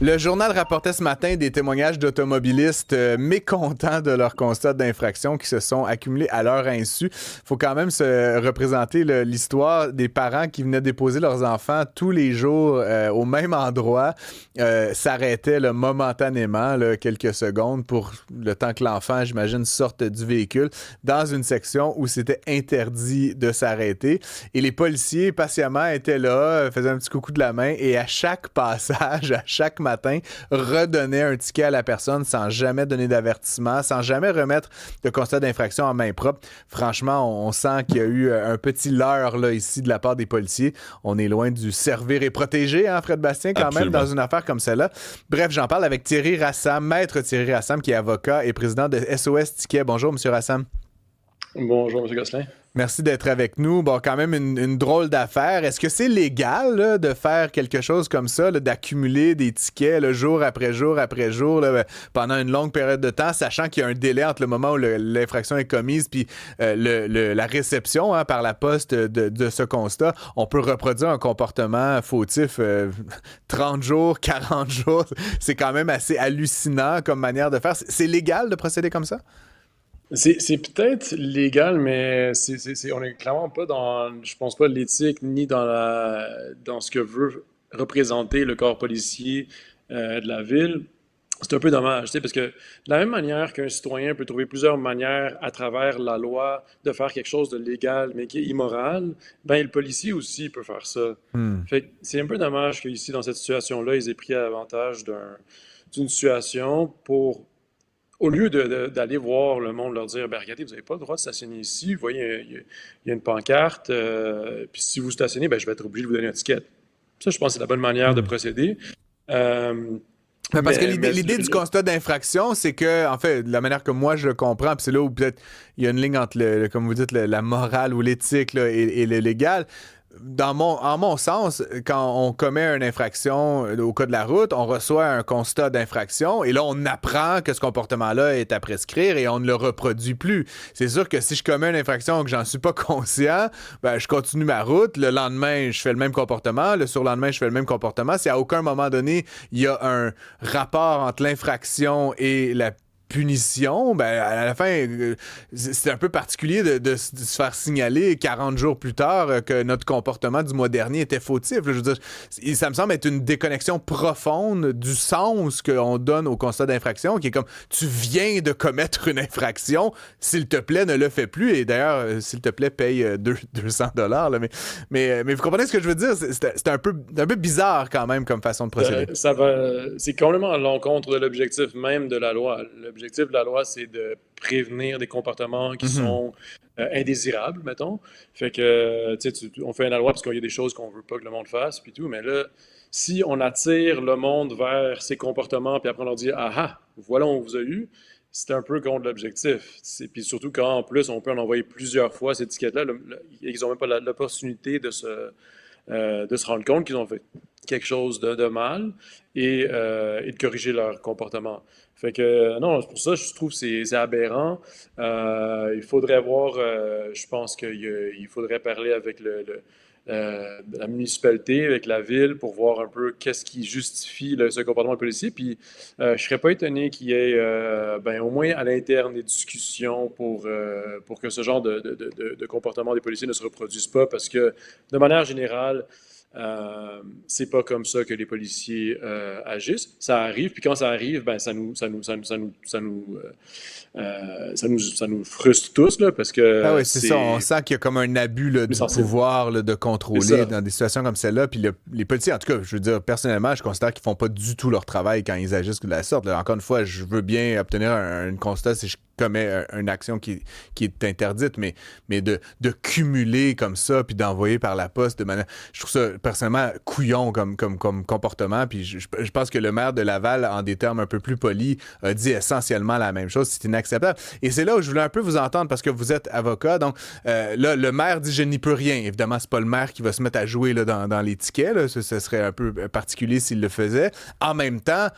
Le journal rapportait ce matin des témoignages d'automobilistes mécontents de leur constat d'infraction qui se sont accumulés à leur insu. Il faut quand même se représenter l'histoire des parents qui venaient déposer leurs enfants tous les jours au même endroit, s'arrêtaient momentanément quelques secondes pour le temps que l'enfant, j'imagine, sorte du véhicule dans une section où c'était interdit de s'arrêter. Et les policiers, patiemment, étaient là, faisaient un petit coucou de la main et à chaque passage, à chaque matin, redonnaient un ticket à la personne sans jamais donner d'avertissement, sans jamais remettre de constat d'infraction en main propre. Franchement, on sent qu'il y a eu un petit leurre là, ici de la part des policiers. On est loin du servir et protéger, hein, Fred Bastien, quand Absolument. même, dans une affaire comme celle-là. Bref, j'en parle avec Thierry Rassam, maître Thierry Rassam, qui est avocat et président de SOS Ticket. Bonjour, M. Rassam. Bonjour, M. Gosselin. Merci d'être avec nous. Bon, quand même une drôle d'affaire. Est-ce que c'est légal là, de faire quelque chose comme ça, là, d'accumuler des tickets là, jour après jour après jour là, pendant une longue période de temps, sachant qu'il y a un délai entre le moment où l'infraction est commise puis la réception par la poste de ce constat? On peut reproduire un comportement fautif 30 jours, 40 jours. C'est quand même assez hallucinant comme manière de faire. C'est légal de procéder comme ça? C'est peut-être légal, mais on est clairement pas je pense pas, l'éthique ni dans ce que veut représenter le corps policier de la ville. C'est un peu dommage, tu sais, parce que de la même manière qu'un citoyen peut trouver plusieurs manières à travers la loi de faire quelque chose de légal, mais qui est immoral, ben le policier aussi peut faire ça. Fait que c'est un peu dommage qu'ici, dans cette situation-là, ils aient pris avantage d'une situation pour au lieu d'aller voir le monde, leur dire, ben regardez, vous n'avez pas le droit de stationner ici, vous voyez, il y a une pancarte, puis si vous stationnez, ben, je vais être obligé de vous donner un ticket. Ça, je pense que c'est la bonne manière de procéder. Parce que l'idée du constat d'infraction, c'est que, en fait, la manière que moi je le comprends, puis c'est là où peut-être il y a une ligne entre, comme vous dites, la morale ou l'éthique là, et le légal. En mon sens, quand on commet une infraction au code de la route, on reçoit un constat d'infraction et là, on apprend que ce comportement-là est à prescrire et on ne le reproduit plus. C'est sûr que si je commets une infraction et que j'en suis pas conscient, ben, je continue ma route. Le lendemain, je fais le même comportement. Le surlendemain, je fais le même comportement. Si à aucun moment donné, il y a un rapport entre l'infraction et la punition, ben à la fin, c'est un peu particulier de se faire signaler 40 jours plus tard que notre comportement du mois dernier était fautif. Je veux dire, ça me semble être une déconnexion profonde du sens qu'on donne au constat d'infraction, qui est comme, tu viens de commettre une infraction, s'il te plaît, ne le fais plus. Et d'ailleurs, s'il te plaît, paye 200$. Là, mais vous comprenez ce que je veux dire? C'est un peu bizarre quand même comme façon de procéder. C'est complètement à l'encontre de l'objectif même de la loi. L'objectif de la loi, c'est de prévenir des comportements qui sont indésirables, mettons. Fait que, tu sais, on fait la loi parce qu'il y a des choses qu'on veut pas que le monde fasse, puis tout, mais là, si on attire le monde vers ces comportements, puis après on leur dit « Ah ah, voilà, on vous a eu », c'est un peu contre l'objectif. Puis surtout quand, en plus, on peut en envoyer plusieurs fois ces étiquettes-là, ils n'ont même pas l'opportunité de se rendre compte qu'ils ont fait quelque chose de mal et de corriger leur comportement. Fait que, non, pour ça, je trouve que c'est aberrant. Il faudrait voir, je pense qu'il faudrait parler avec la municipalité, avec la ville, pour voir un peu qu'est-ce qui justifie ce comportement policier. Puis, je serais pas étonné qu'il y ait, au moins à l'interne, des discussions pour que ce genre de comportement des policiers ne se reproduise pas, parce que, de manière générale, c'est pas comme ça que les policiers agissent. Ça arrive, puis quand ça arrive, ben ça nous frustre tous là, parce que Ah oui, c'est ça. On sent qu'il y a comme un abus là, du pouvoir là, de contrôler dans des situations comme celle-là. Puis les policiers, en tout cas, je veux dire, personnellement, je considère qu'ils font pas du tout leur travail quand ils agissent de la sorte. Là, encore une fois, je veux bien obtenir un constat si je commets une action qui est interdite, mais de cumuler comme ça puis d'envoyer par la poste de manière... Je trouve ça personnellement couillon comme comportement. Puis je pense que le maire de Laval, en des termes un peu plus polis, a dit essentiellement la même chose. C'est inacceptable. Et c'est là où je voulais un peu vous entendre parce que vous êtes avocat. Donc là, le maire dit « je n'y peux rien ». Évidemment, c'est pas le maire qui va se mettre à jouer là, dans les tickets. Là. Ce serait un peu particulier s'il le faisait. En même temps,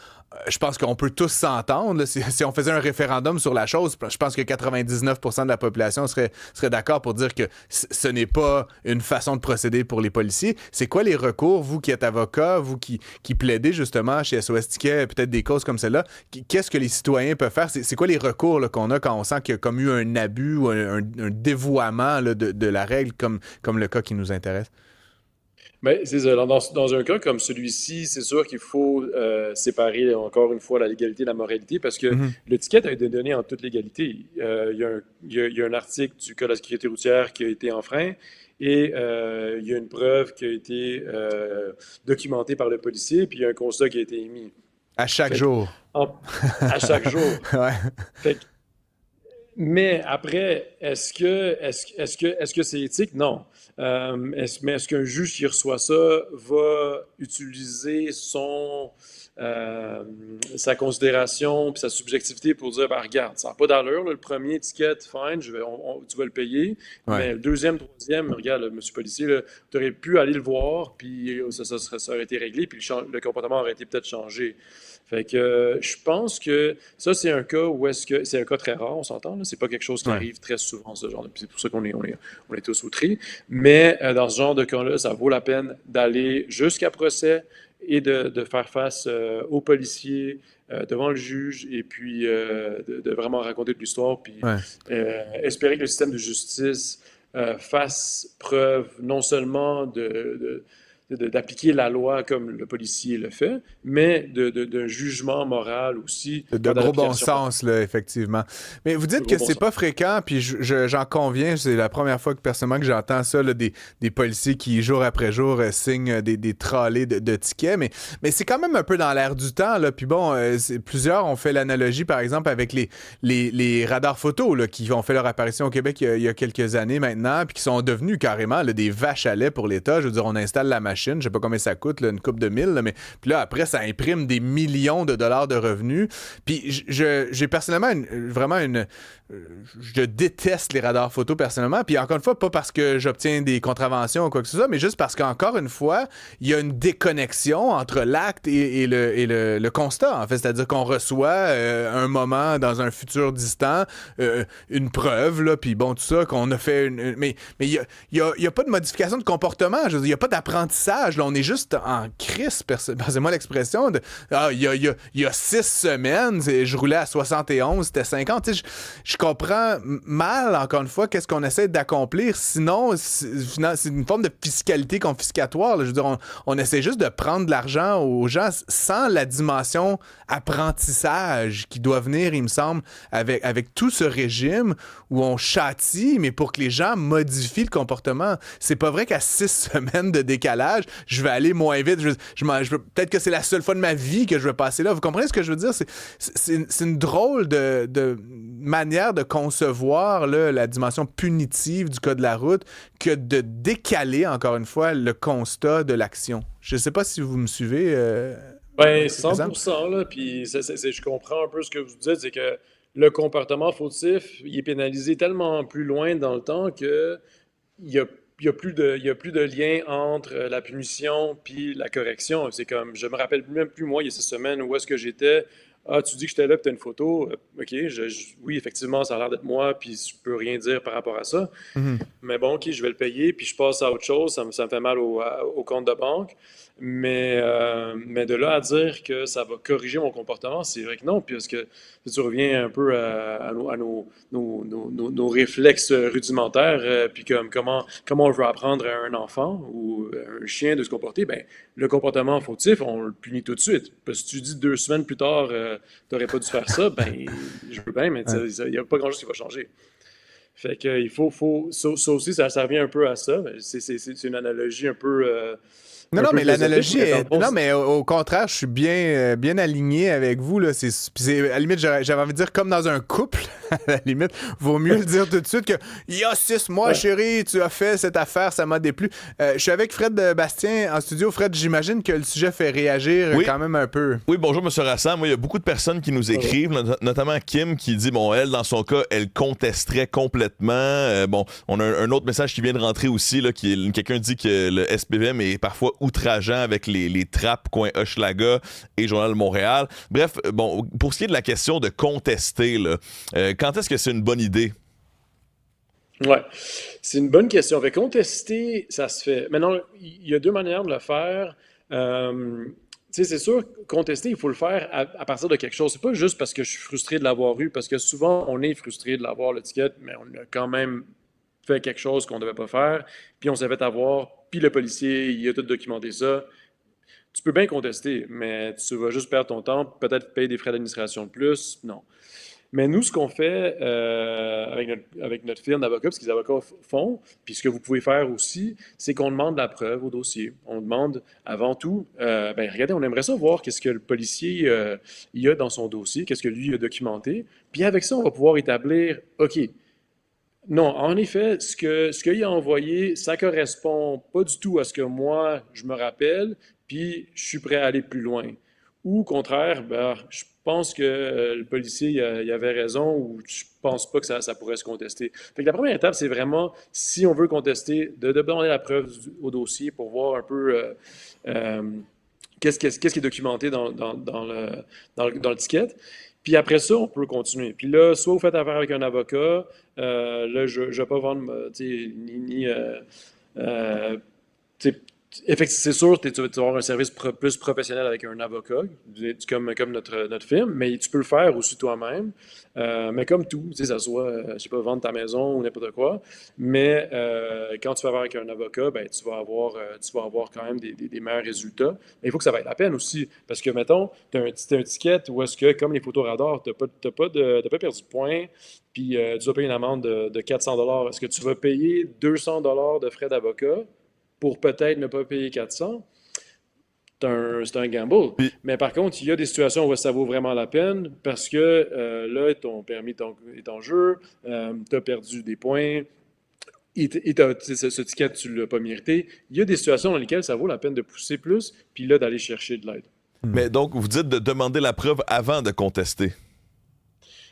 je pense qu'on peut tous s'entendre. Là, si on faisait un référendum sur la chose, je pense que 99% de la population serait d'accord pour dire que ce n'est pas une façon de procéder pour les policiers. C'est quoi les recours, vous qui êtes avocat, vous qui plaidez justement chez SOS Ticket, peut-être des causes comme celle-là, qu'est-ce que les citoyens peuvent faire? C'est quoi les recours là, qu'on a quand on sent qu'il y a comme eu un abus ou un dévoiement là, de la règle comme le cas qui nous intéresse? Ben, c'est ça. Dans un cas comme celui-ci, c'est sûr qu'il faut séparer encore une fois la légalité et la moralité parce que Mm-hmm. le ticket a été donné en toute légalité. Il y a un article du Code de la sécurité routière qui a été enfreint et il y a une preuve qui a été documentée par le policier, puis il y a un constat qui a été émis. À chaque Fait que, jour. à chaque jour. Ouais. Fait que mais après, est-ce que c'est éthique? Non. Mais est-ce qu'un juge qui reçoit ça va utiliser sa considération puis sa subjectivité pour dire, ben, regarde, ça n'a pas d'allure, là, le premier ticket, fine, tu vas le payer, Ouais. mais le deuxième, troisième, regarde, là, monsieur policier, tu aurais pu aller le voir, puis ça aurait été réglé, puis le comportement aurait été peut-être changé. Fait que je pense que ça, c'est un cas où est-ce que c'est un cas très rare, on s'entend, là. C'est pas quelque chose qui Ouais. arrive très souvent, ce genre de. Puis c'est pour ça qu'on est tous outrés. Mais dans ce genre de cas-là, ça vaut la peine d'aller jusqu'à procès et de faire face aux policiers, devant le juge, et puis de vraiment raconter de l'histoire, puis Ouais. espérer que le système de justice fasse preuve non seulement d'appliquer la loi comme le policier le fait, mais d'un jugement moral aussi. De gros bon sens, là, effectivement. Mais vous dites que c'est pas fréquent, puis j'en conviens, c'est la première fois que personnellement que j'entends ça, là, des policiers qui, jour après jour, signent des tralées de tickets, mais c'est quand même un peu dans l'air du temps, là. Puis bon, plusieurs ont fait l'analogie, par exemple, avec les radars photos, là, qui ont fait leur apparition au Québec il y a quelques années maintenant, puis qui sont devenus carrément là, des vaches à lait pour l'État. Je veux dire, on installe la machine, je sais pas combien ça coûte, là, une couple de mille, là, mais puis là, après, ça imprime des millions de dollars de revenus. Puis j'ai personnellement je déteste les radars photo personnellement. Puis encore une fois, pas parce que j'obtiens des contraventions ou quoi que ce soit, mais juste parce qu'encore une fois, il y a une déconnexion entre l'acte et le constat, en fait. C'est-à-dire qu'on reçoit un moment dans un futur distant, une preuve, là, puis bon, tout ça, qu'on a fait mais il y a pas de modification de comportement. Je veux dire, il y a pas d'apprentissage. Là, on est juste en crise, passez-moi l'expression. Il y a 6 semaines, je roulais à 71, c'était 50. Tu sais, je comprends mal, encore une fois, qu'est-ce qu'on essaie d'accomplir. Sinon, c'est une forme de fiscalité confiscatoire. Là. Je veux dire, on essaie juste de prendre de l'argent aux gens sans la dimension apprentissage qui doit venir, il me semble, avec tout ce régime où on châtie, mais pour que les gens modifient le comportement. C'est pas vrai qu'à 6 semaines de décalage, je vais aller moins vite. Peut-être que c'est la seule fois de ma vie que je vais passer là. Vous comprenez ce que je veux dire? C'est une drôle de manière de concevoir là, la dimension punitive du code de la route que de décaler, encore une fois, le constat de l'action. Je sais pas si vous me suivez. Ben, 100%, là, puis je comprends un peu ce que vous dites, c'est que le comportement fautif, il est pénalisé tellement plus loin dans le temps que il y a plus de lien entre la punition puis la correction. C'est comme, je me rappelle même plus, moi, il y a 6 semaines, où est-ce que j'étais. Ah, tu dis que j'étais là, puis t'as une photo. OK, oui, effectivement, ça a l'air d'être moi, puis je peux rien dire par rapport à ça. Mhm. Mais bon, OK, je vais le payer, puis je passe à autre chose. Ça me fait mal au compte de banque. Mais de là à dire que ça va corriger mon comportement, c'est vrai que non, parce que tu reviens un peu à nos réflexes rudimentaires, puis comme comment on veut apprendre à un enfant ou un chien de se comporter, ben le comportement fautif, on le punit tout de suite. Parce que si tu dis 2 semaines plus tard, t'aurais pas dû faire ça, ben je veux bien, mais il n'y a pas grand-chose qui va changer. Fait que il faut ça aussi, ça revient un peu à ça. C'est une analogie un peu. Non, mais l'analogie est. Non, Non, mais au contraire, je suis bien aligné avec vous. Là. À la limite, j'avais envie de dire comme dans un couple. À la limite, vaut mieux le dire tout de suite que il y a 6 mois, chérie, tu as fait cette affaire, ça m'a déplu. Je suis avec Fred Bastien en studio. Fred, j'imagine que le sujet fait réagir quand même un peu. Oui, bonjour, M. Rassan. Moi, il y a beaucoup de personnes qui nous écrivent, notamment Kim, qui dit, bon, elle, dans son cas, elle contesterait complètement. On a un autre message qui vient de rentrer aussi, là, quelqu'un dit que le SPVM est parfois outrageant avec les trappes coin Hochelaga et Journal de Montréal. Bref, bon, pour ce qui est de la question de contester, là, quand est-ce que c'est une bonne idée? Ouais, c'est une bonne question. Fait contester, ça se fait. Maintenant, il y a deux manières de le faire. Tu sais, c'est sûr, contester, il faut le faire à partir de quelque chose. C'est pas juste parce que je suis frustré de l'avoir eu, parce que souvent, on est frustré de l'avoir, l'étiquette, mais on a quand même fait quelque chose qu'on devait pas faire, puis on s'est fait avoir, puis le policier, il a tout documenté ça. Tu peux bien contester, mais tu vas juste perdre ton temps, peut-être payer des frais d'administration de plus. Non. Mais nous, ce qu'on fait avec notre firme d'avocats, ce que les avocats font, puis ce que vous pouvez faire aussi, c'est qu'on demande la preuve au dossier. On demande avant tout, regardez, on aimerait ça voir qu'est-ce que le policier il a dans son dossier, qu'est-ce que lui a documenté. Puis avec ça, on va pouvoir établir, OK, non, en effet, ce qu'il a envoyé, ça correspond pas du tout à ce que moi, je me rappelle, puis je suis prêt à aller plus loin. Ou au contraire, je pense que le policier il avait raison ou je pense pas que ça pourrait se contester. Fait que la première étape, c'est vraiment, si on veut contester, de demander la preuve au dossier pour voir un peu qu'est-ce qui est documenté dans le ticket. Puis après ça, on peut continuer. Puis là, soit vous faites affaire avec un avocat, là, je ne vais pas vendre, tu sais, effectivement, c'est sûr que tu vas avoir un service plus professionnel avec un avocat, comme notre firme, mais tu peux le faire aussi toi-même. Mais comme tout, tu sais, ça soit, je sais pas, vendre ta maison ou n'importe quoi. Mais quand tu vas avoir avec un avocat, ben, tu vas avoir quand même des meilleurs résultats. Mais il faut que ça vaille la peine aussi. Parce que, mettons, tu as un ticket où est-ce que, comme les photos radars, tu n'as pas perdu de points, puis tu dois payer une amende de 400 $. Est-ce que tu vas payer 200 $ de frais d'avocat pour peut-être ne pas payer 400, c'est un gamble. Puis, Mais par contre, il y a des situations où ça vaut vraiment la peine parce que là, ton permis est en jeu, tu as perdu des points, et ce ticket, tu ne l'as pas mérité. Il y a des situations dans lesquelles ça vaut la peine de pousser plus, puis là, d'aller chercher de l'aide. mais donc, vous dites de demander la preuve avant de contester.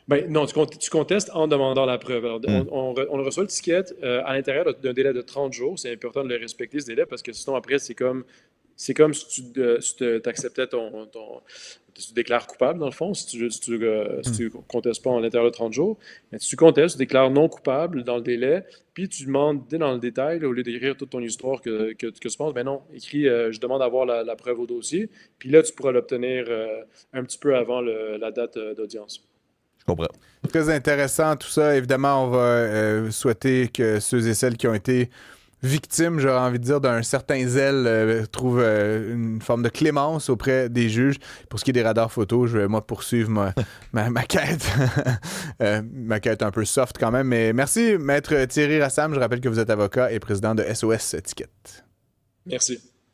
Ben, non, tu contestes en demandant la preuve. Alors, on reçoit le ticket à l'intérieur d'un délai de 30 jours. C'est important de le respecter, ce délai, parce que sinon, après, c'est comme si tu acceptais tu déclares coupable, dans le fond, si tu contestes pas à l'intérieur de 30 jours. Mais si tu contestes, tu déclares non coupable dans le délai, puis tu demandes dans le détail, là, au lieu d'écrire toute ton histoire que tu penses, ben non, écris je demande à avoir la preuve au dossier, puis là, tu pourras l'obtenir un petit peu avant la date d'audience. Je comprends. Très intéressant tout ça. Évidemment, on va souhaiter que ceux et celles qui ont été victimes, j'aurais envie de dire, d'un certain zèle, trouvent une forme de clémence auprès des juges. Pour ce qui est des radars photos, je vais moi poursuivre ma quête. Ma quête un peu soft quand même. Mais merci, Maître Thierry Rassam. Je rappelle que vous êtes avocat et président de SOS Ticket. Merci.